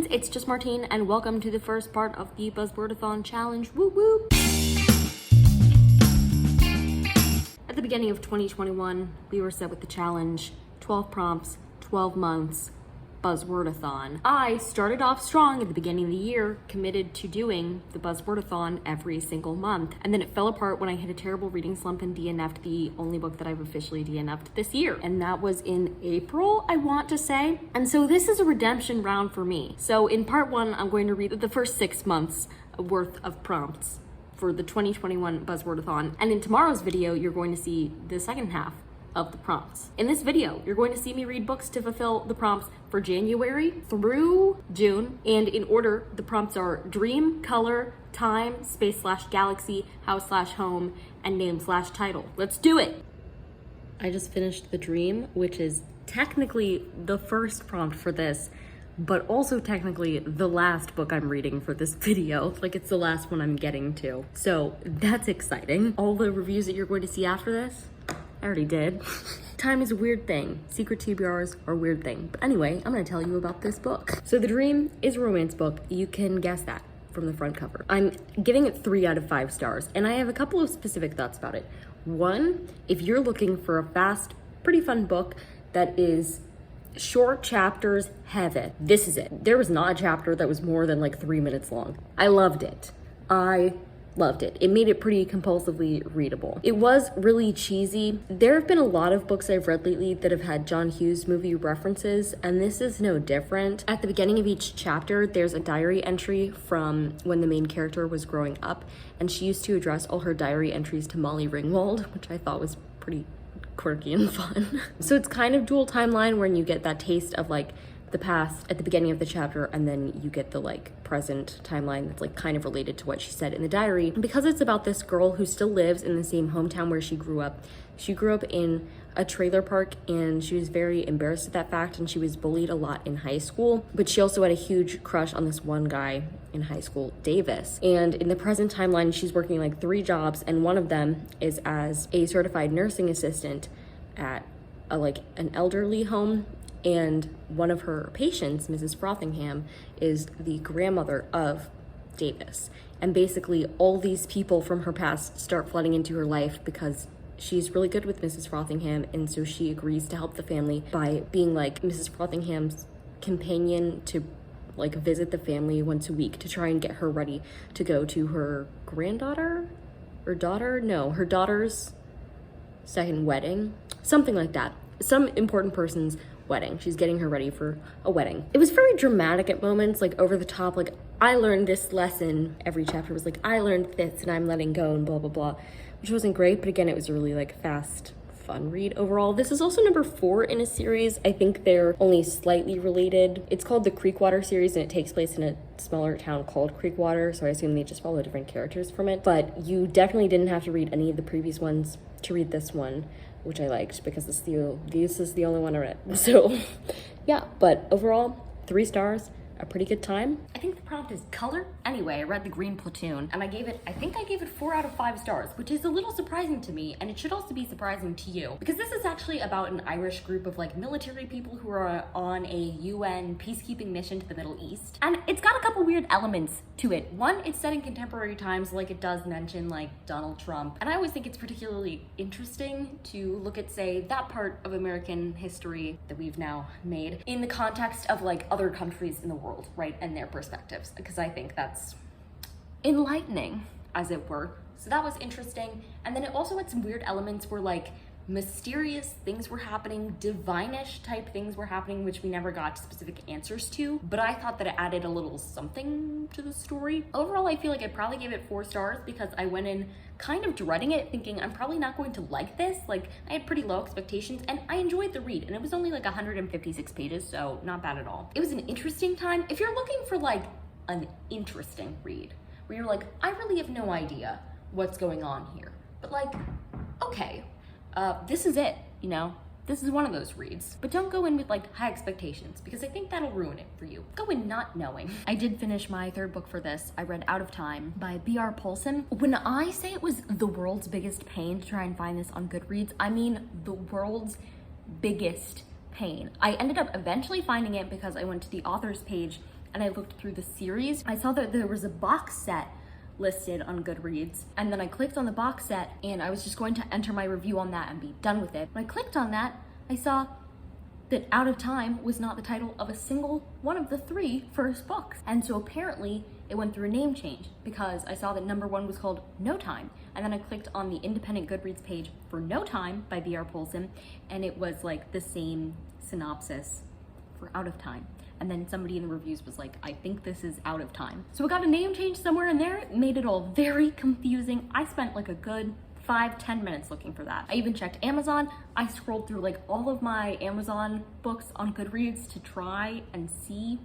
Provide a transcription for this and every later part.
it's just Martine, and welcome to the first part of the Buzzwordathon challenge. Woo woo! At the beginning of 2021, we were set with the challenge, 12 prompts, 12 months, Buzzwordathon. I started off strong at the beginning of the year, committed to doing the Buzzwordathon every single month. And then it fell apart when I hit a terrible reading slump and DNF'd the only book that I've officially DNF'd this year. And that was in April, I want to say. And so this is a redemption round for me. So in part one, I'm going to read the first 6 months worth of prompts for the 2021 Buzzwordathon. And in tomorrow's video, you're going to see the second half of the prompts. In this video, you're going to see me read books to fulfill the prompts for January through June. And in order, the prompts are dream, color, time, space/galaxy, house/home, and name/title. Let's do it. I just finished the dream, which is technically the first prompt for this, but also technically the last book I'm reading for this video. Like, it's the last one I'm getting to. So that's exciting. All the reviews that you're going to see after this, I already did. Time is a weird thing. Secret TBRs are a weird thing. But anyway, I'm gonna tell you about this book. So The Dream is a romance book. You can guess that from the front cover. I'm giving it 3 out of 5 stars, and I have a couple of specific thoughts about it. One, if you're looking for a fast, pretty fun book that is short chapters heavy, this is it. There was not a chapter that was more than like 3 minutes long. I loved it. I loved it. It made it pretty compulsively readable. It was really cheesy. There have been a lot of books I've read lately that have had John Hughes movie references, and this is no different. At the beginning of each chapter, there's a diary entry from when the main character was growing up, and she used to address all her diary entries to Molly Ringwald, which I thought was pretty quirky and fun. So it's kind of dual timeline where you get that taste of like the past at the beginning of the chapter, and then you get the like present timeline that's like kind of related to what she said in the diary. And because it's about this girl who still lives in the same hometown where she grew up in a trailer park, and she was very embarrassed at that fact, and she was bullied a lot in high school, but she also had a huge crush on this one guy in high school, Davis. And in the present timeline, she's working like 3 jobs, and one of them is as a certified nursing assistant at an elderly home. And one of her patients, Mrs. Frothingham, is the grandmother of Davis. And basically all these people from her past start flooding into her life because she's really good with Mrs. Frothingham, and so she agrees to help the family by being like Mrs. Frothingham's companion to like visit the family once a week to try and get her ready to go to her her daughter's second wedding, something like that. Some important person's wedding. She's getting her ready for a wedding. It was very dramatic at moments, like over the top, like I learned this lesson. Every chapter was like, I learned this and I'm letting go and blah, blah, blah, which wasn't great. But again, it was a really like fast, fun read overall. This is also number 4 in a series. I think they're only slightly related. It's called the Creekwater series, and it takes place in a smaller town called Creekwater. So I assume they just follow different characters from it. But you definitely didn't have to read any of the previous ones to read this one, which I liked because this is the only one I read. So yeah, but overall 3 stars, a pretty good time. I think the prompt is color. Anyway, I read the Green Platoon, and I think I gave it 4 out of 5 stars, which is a little surprising to me, and it should also be surprising to you, because this is actually about an Irish group of like military people who are on a UN peacekeeping mission to the Middle East. And it's got a couple weird elements to it. One, it's set in contemporary times, like it does mention like Donald Trump. And I always think it's particularly interesting to look at, say, that part of American history that we've now made in the context of like other countries in the world, right? And their perspectives, because I think that's enlightening, as it were. So that was interesting. And then it also had some weird elements where like mysterious things were happening, divine-ish type things were happening, which we never got specific answers to, but I thought that it added a little something to the story. Overall, I feel like I probably gave it 4 stars because I went in kind of dreading it, thinking I'm probably not going to like this. Like, I had pretty low expectations, and I enjoyed the read, and it was only like 156 pages, so not bad at all. It was an interesting time. If you're looking for like an interesting read, where you're like, I really have no idea what's going on here, but like, okay, this is it, you know? This is one of those reads. But don't go in with like high expectations, because I think that'll ruin it for you. Go in not knowing. I did finish my 3rd book for this. I read Out of Time by B.R. Paulson. When I say it was the world's biggest pain to try and find this on Goodreads, I mean the world's biggest pain. I ended up eventually finding it because I went to the author's page and I looked through the series, I saw that there was a box set listed on Goodreads, and then I clicked on the box set and I was just going to enter my review on that and be done with it. When I clicked on that, I saw that Out of Time was not the title of a single one of the 3 first books. And so apparently it went through a name change, because I saw that number 1 was called No Time. And then I clicked on the independent Goodreads page for No Time by V.R. Polson, and it was like the same synopsis for Out of Time. And then somebody in the reviews was like, I think this is Out of Time. So it got a name change somewhere in there. It made it all very confusing. I spent like a good 5-10 minutes looking for that. I even checked Amazon. I scrolled through like all of my Amazon books on Goodreads to try and see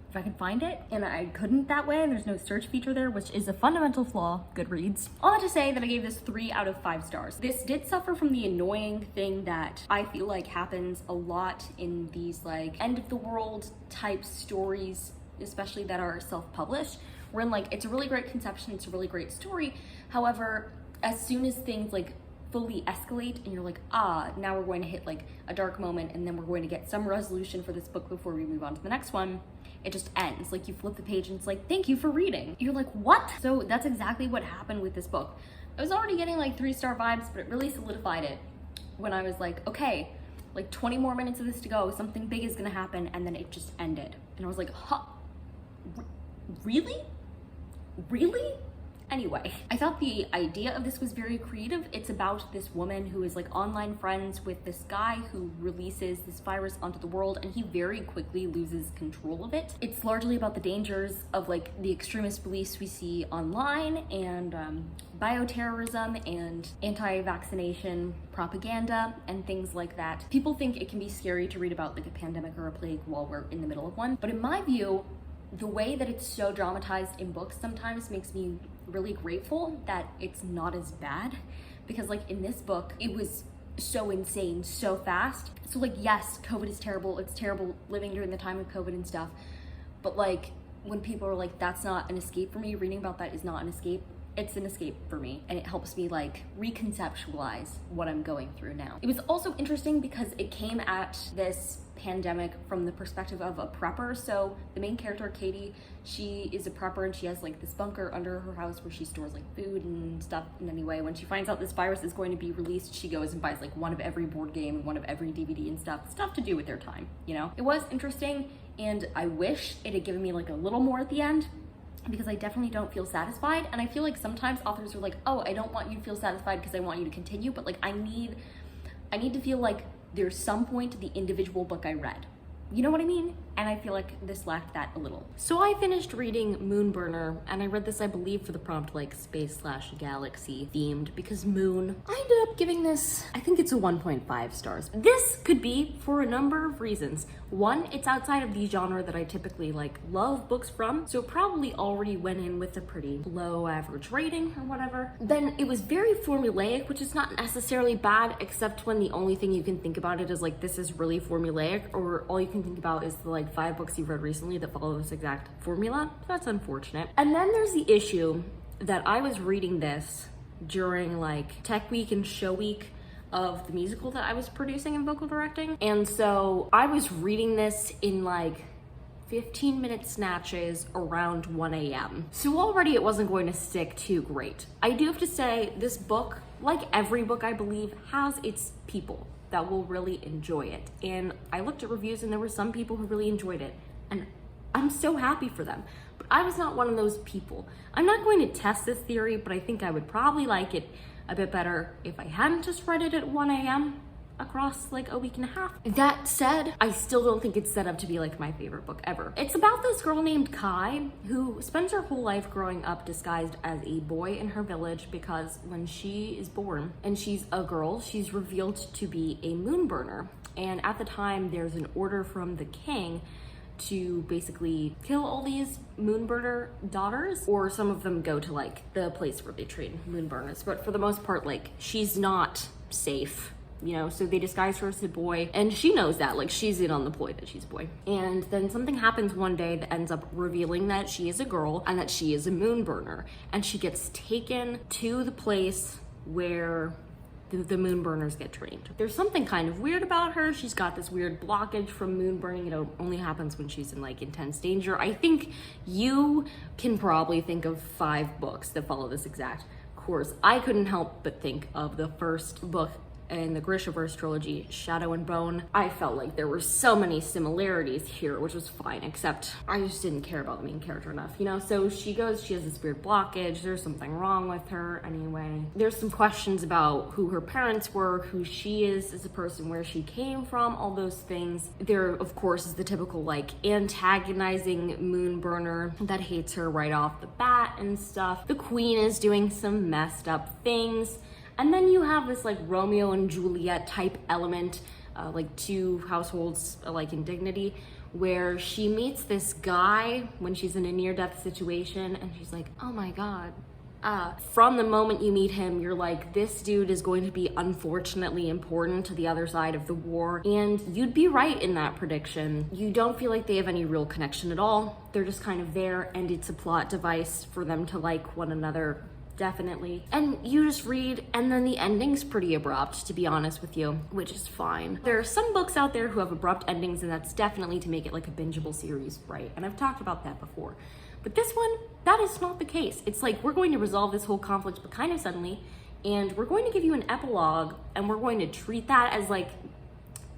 if I could find it, and I couldn't that way, and there's no search feature there, which is a fundamental flaw, Goodreads. All that to say that I gave this 3 out of 5 stars. This did suffer from the annoying thing that I feel like happens a lot in these like end of the world type stories, especially that are self-published, wherein like it's a really great conception, it's a really great story. However, as soon as things like fully escalate and you're like, now we're going to hit like a dark moment, and then we're going to get some resolution for this book before we move on to the next one, it just ends. Like you flip the page and it's like, thank you for reading. You're like, what? So that's exactly what happened with this book. I was already getting like 3-star vibes, but it really solidified it when I was like, okay, like 20 more minutes of this to go, something big is gonna happen, and then it just ended. And I was like, really? Really? Anyway, I thought the idea of this was very creative. It's about this woman who is like online friends with this guy who releases this virus onto the world, and he very quickly loses control of it. It's largely about the dangers of like the extremist beliefs we see online, and bioterrorism and anti-vaccination propaganda and things like that. People think it can be scary to read about like a pandemic or a plague while we're in the middle of one, but in my view, the way that it's so dramatized in books sometimes makes me really grateful that it's not as bad, because like in this book it was so insane so fast. So like, yes, COVID is terrible, it's terrible living during the time of COVID and stuff, but like when people are like, that's not an escape for me, reading about that is not an escape, it's an escape for me, and it helps me like reconceptualize what I'm going through now. It was also interesting because it came at this pandemic from the perspective of a prepper. So the main character, Katie, she is a prepper, and she has like this bunker under her house where she stores like food and stuff. And anyway, when she finds out this virus is going to be released, she goes and buys like one of every board game, one of every DVD and stuff to do with their time, you know? It was interesting, and I wish it had given me like a little more at the end, because I definitely don't feel satisfied. And I feel like sometimes authors are like, oh, I don't want you to feel satisfied because I want you to continue, but like I need to feel like there's some point to the individual book I read. You know what I mean? And I feel like this lacked that a little. So I finished reading Moonburner, and I read this, I believe, for the prompt like space/galaxy themed, because moon. I ended up giving this, I think it's a 1.5 stars. This could be for a number of reasons. One, it's outside of the genre that I typically like love books from, so it probably already went in with a pretty low average rating or whatever. Then it was very formulaic, which is not necessarily bad, except when the only thing you can think about it is like, this is really formulaic, or all you can think about is the like 5 books you've read recently that follow this exact formula. That's unfortunate. And then there's the issue that I was reading this during like Tech Week and Show Week of the musical that I was producing and vocal directing. And so I was reading this in like 15-minute snatches around 1 a.m. So already it wasn't going to stick too great. I do have to say, this book, like every book I believe, has its people that will really enjoy it. And I looked at reviews and there were some people who really enjoyed it, and I'm so happy for them. But I was not one of those people. I'm not going to test this theory, but I think I would probably like it a bit better if I hadn't just read it at 1 a.m. across like a week and a half. That said, I still don't think it's set up to be like my favorite book ever. It's about this girl named Kai who spends her whole life growing up disguised as a boy in her village, because when she is born and she's a girl, she's revealed to be a moonburner. And at the time, there's an order from the king to basically kill all these moonburner daughters, or some of them go to like the place where they train moonburners. But for the most part, like, she's not safe, you know, so they disguise her as a boy, and she knows that, like, she's in on the ploy that she's a boy. And then something happens one day that ends up revealing that she is a girl and that she is a moonburner, and she gets taken to the place where the moon burners get drained. There's something kind of weird about her. She's got this weird blockage from moon burning. It only happens when she's in like intense danger. I think you can probably think of 5 books that follow this exact course. I couldn't help but think of the first book in the Grishaverse trilogy, Shadow and Bone. I felt like there were so many similarities here, which was fine, except I just didn't care about the main character enough, you know? So she has this weird blockage, there's something wrong with her anyway. There's some questions about who her parents were, who she is as a person, where she came from, all those things. There, of course, is the typical like antagonizing moon burner that hates her right off the bat and stuff. The queen is doing some messed up things. And then you have this like Romeo and Juliet type element, like 2 households alike in dignity, where she meets this guy when she's in a near-death situation, and she's like, oh my God. From the moment you meet him, you're like, this dude is going to be unfortunately important to the other side of the war. And you'd be right in that prediction. You don't feel like they have any real connection at all. They're just kind of there, and it's a plot device for them to like one another. Definitely. And you just read, and then the ending's pretty abrupt, to be honest with you, which is fine. There are some books out there who have abrupt endings, and that's definitely to make it like a bingeable series, right? And I've talked about that before. But this one, that is not the case. It's like, we're going to resolve this whole conflict, but kind of suddenly, and we're going to give you an epilogue, and we're going to treat that as like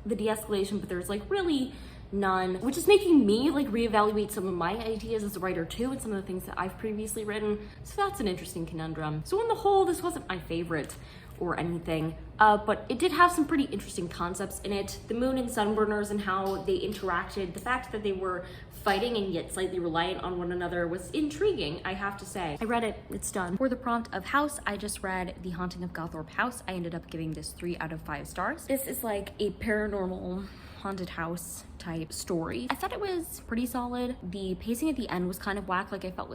the de-escalation, but there's like really none, which is making me like reevaluate some of my ideas as a writer too, and some of the things that I've previously written. So that's an interesting conundrum. So on the whole, this wasn't my favorite or anything, but it did have some pretty interesting concepts in it. The moon and sunburners and how they interacted, the fact that they were fighting and yet slightly reliant on one another was intriguing, I have to say. I read it, it's done. For the prompt of house, I just read The Haunting of Gotham House. I ended up giving this 3 out of 5 stars. This is like a paranormal haunted house type story. I thought it was pretty solid. The pacing at the end was kind of whack. Like I felt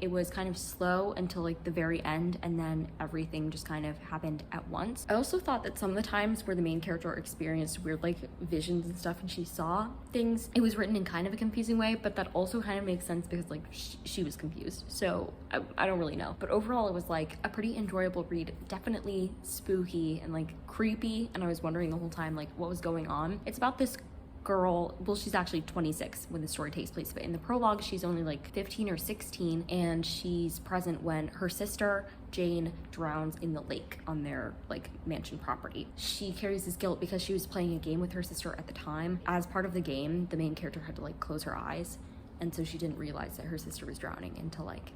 it was kind of slow until like the very end, and then everything just kind of happened at once. I also thought that some of the times where the main character experienced weird like visions and stuff and she saw things, it was written in kind of a confusing way, but that also kind of makes sense because like she was confused. So I don't really know. But overall it was like a pretty enjoyable read. Definitely spooky and like creepy, and I was wondering the whole time like what was going on. It's about this girl, well, she's actually 26 when the story takes place, but in the prologue she's only like 15 or 16, and she's present when her sister Jane drowns in the lake on their like mansion property. She carries this guilt because she was playing a game with her sister at the time. As part of the game, the main character had to like close her eyes, and so she didn't realize that her sister was drowning until like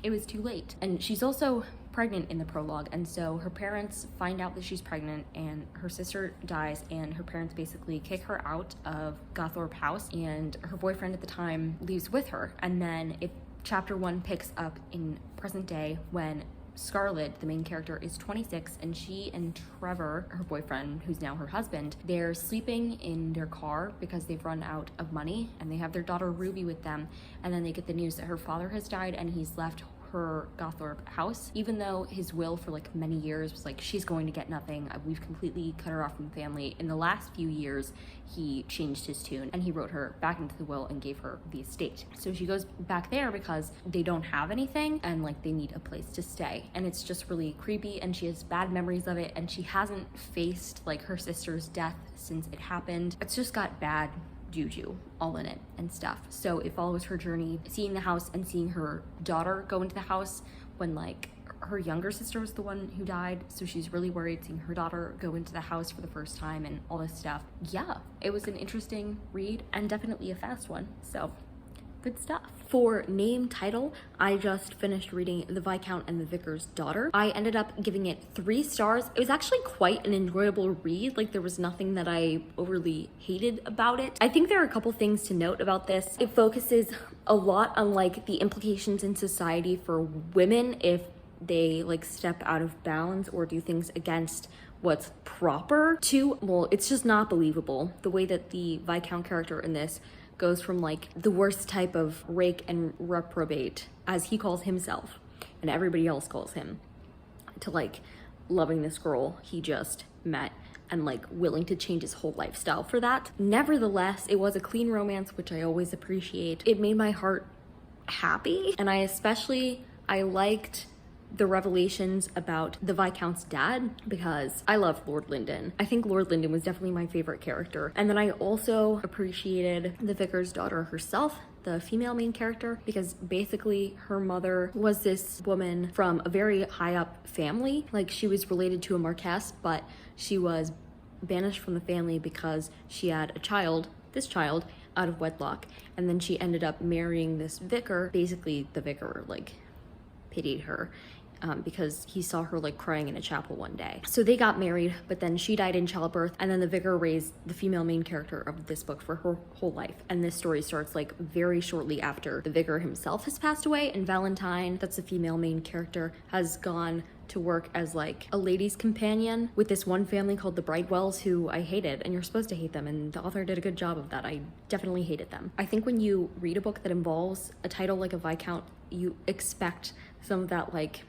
it was too late. And she's also pregnant in the prologue, and so her parents find out that she's pregnant, and her sister dies, and her parents basically kick her out of Gotham House, and her boyfriend at the time leaves with her. And then chapter 1 picks up in present day when Scarlett, the main character, is 26, and she and Trevor, her boyfriend, who's now her husband, they're sleeping in their car because they've run out of money, and they have their daughter Ruby with them. And then they get the news that her father has died, and he's left her Gotham house, even though his will for like many years was like, she's going to get nothing, we've completely cut her off from the family. In the last few years he changed his tune, and he wrote her back into the will and gave her the estate. So she goes back there because they don't have anything, and like they need a place to stay, and it's just really creepy, and she has bad memories of it, and she hasn't faced like her sister's death since it happened. It's just got bad juju all in it and stuff. So it follows her journey, seeing the house and seeing her daughter go into the house when like her younger sister was the one who died, so she's really worried, seeing her daughter go into the house for the first time and all this stuff. Yeah, it was an interesting read and definitely a fast one, so good stuff. For name title, I just finished reading The Viscount and the Vicar's Daughter. I ended up giving it 3 stars. It was actually quite an enjoyable read. Like there was nothing that I overly hated about it. I think there are a couple things to note about this. It focuses a lot on like the implications in society for women if they like step out of bounds or do things against what's proper to, well, it's just not believable. The way that the Viscount character in this goes from like the worst type of rake and reprobate, as he calls himself and everybody else calls him, to like loving this girl he just met and like willing to change his whole lifestyle for that. Nevertheless, it was a clean romance, which I always appreciate. It made my heart happy, and I liked the revelations about the Viscount's dad, because I love Lord Lyndon. I think Lord Lyndon was definitely my favorite character. And then I also appreciated the vicar's daughter herself, the female main character, because basically her mother was this woman from a very high up family. Like, she was related to a Marquess, but she was banished from the family because she had a child, this child, out of wedlock. And then she ended up marrying this vicar. Basically, the vicar, like, pitied her because he saw her, like, crying in a chapel one day. So they got married, but then she died in childbirth, and then the vicar raised the female main character of this book for her whole life. And this story starts, like, very shortly after the vicar himself has passed away, and Valentine, that's the female main character, has gone to work as, like, a lady's companion with this one family called the Bridewells, who I hated, and you're supposed to hate them, and the author did a good job of that. I definitely hated them. I think when you read a book that involves a title like a Viscount, you expect some of that, like,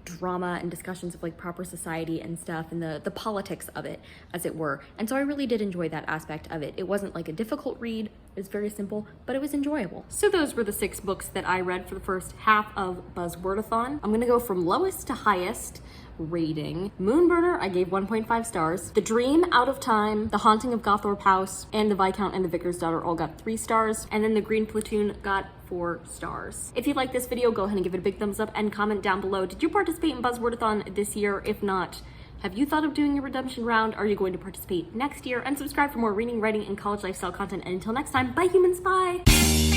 drama and discussions of, like, proper society and stuff, and the politics of it, as it were. And so I really did enjoy that aspect of it. It wasn't, like, a difficult read. It was very simple, but it was enjoyable. So those were the 6 books that I read for the first half of Buzzwordathon. I'm gonna go from lowest to highest rating. Moonburner, I gave 1.5 stars. The Dream, Out of Time, The Haunting of Gotham House, and The Viscount and the Vicar's Daughter all got 3 stars. And then The Green Platoon got 4 stars. If you like this video, go ahead and give it a big thumbs up and comment down below. Did you participate in Buzzwordathon this year? If not, have you thought of doing a redemption round? Are you going to participate next year? And subscribe for more reading, writing, and college lifestyle content. And until next time, bye humans, bye!